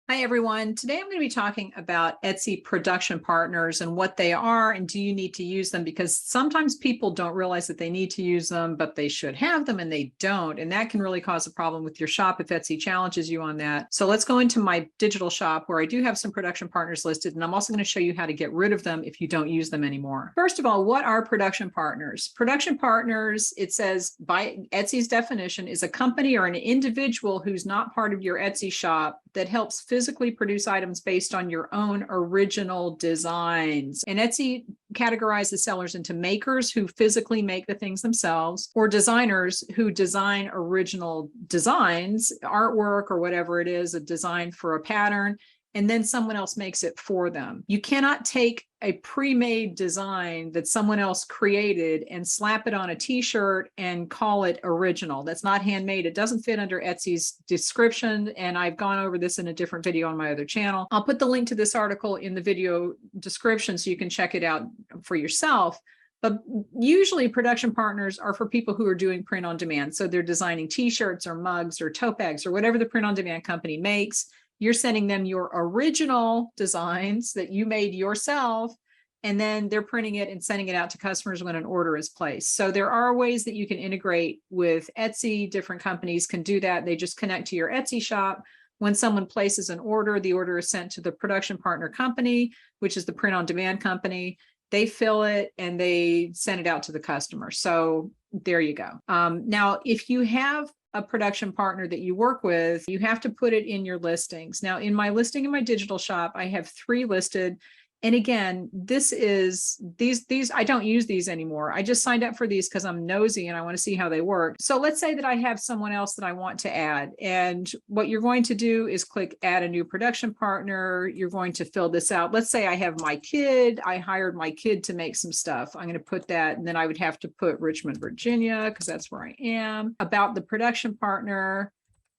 Hi, everyone. Today I'm going to be talking about Etsy production partners and what they are and do you need to use them, because sometimes people don't realize that they need to use them, but they should have them and they don't. And that can really cause a problem with your shop if Etsy challenges you on that. So let's go into my digital shop where I do have some production partners listed, and I'm also going to show you how to get rid of them if you don't use them anymore. First of all, what are production partners? Production partners, it says by Etsy's definition, is a company or an individual who's not part of your Etsy shop that helps physically produce items based on your own original designs. And Etsy categorizes sellers into makers who physically make the things themselves, or designers who design original designs, artwork, or whatever it is, a design for a pattern, and then someone else makes it for them. You cannot take a pre-made design that someone else created and slap it on a t-shirt and call it original. That's not handmade. It doesn't fit under Etsy's description, and I've gone over this in a different video on my other channel. I'll put the link to this article in the video description so you can check it out for yourself. But usually production partners are for people who are doing print on demand. So they're designing t-shirts or mugs or tote bags or whatever the print on demand company makes. You're sending them your original designs that you made yourself, and then they're printing it and sending it out to customers when an order is placed. So there are ways that you can integrate with Etsy. Different companies can do that. They just connect to your Etsy shop. When someone places an order, the order is sent to the production partner company, which is the print on demand company. They fill it and they send it out to the customer. So there you go. Now, if you have a production partner that you work with, you have to put it in your listings. Now, in my listing in my digital shop, I have 3 listed. And again, this is these I don't use these anymore. I just signed up for these because I'm nosy and I want to see how they work. So let's say that I have someone else that I want to add. And what you're going to do is click add a new production partner. You're going to fill this out. Let's say I have my kid. I hired my kid to make some stuff. I'm going to put that, and then I would have to put Richmond, Virginia, because that's where I am. About the production partner,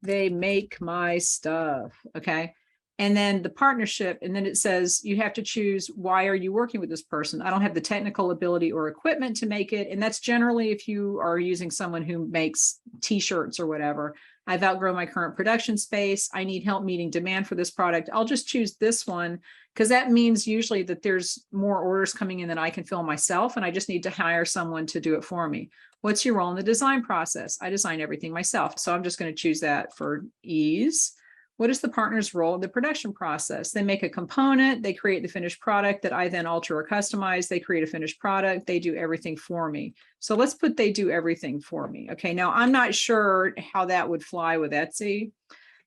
they make my stuff. Okay. And then the partnership, and then it says you have to choose, why are you working with this person? I don't have the technical ability or equipment to make it. And that's generally if you are using someone who makes t-shirts or whatever. I've outgrown my current production space. I need help meeting demand for this product. I'll just choose this one, because that means usually that there's more orders coming in than I can fill myself, and I just need to hire someone to do it for me. What's your role in the design process? I design everything myself. So I'm just going to choose that for ease. What is the partner's role in the production process? They make a component, they create the finished product that I then alter or customize. They create a finished product, they do everything for me. So let's put they do everything for me. Okay, now I'm not sure how that would fly with Etsy,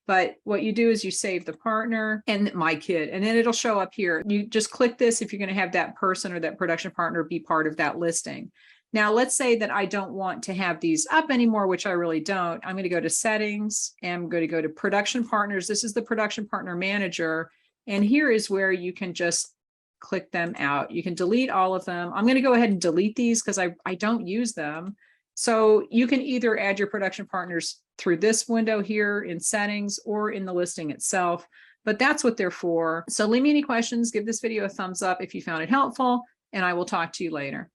but what you do is you save the partner and my kid, and then it'll show up here. You just click this if you're going to have that person or that production partner be part of that listing. Now, let's say that I don't want to have these up anymore, which I really don't. I'm going to go to settings, and I'm going to go to production partners. This is the production partner manager. And here is where you can just click them out. You can delete all of them. I'm going to go ahead and delete these because I don't use them. So you can either add your production partners through this window here in settings or in the listing itself, but that's what they're for. So leave me any questions, give this video a thumbs up if you found it helpful, and I will talk to you later.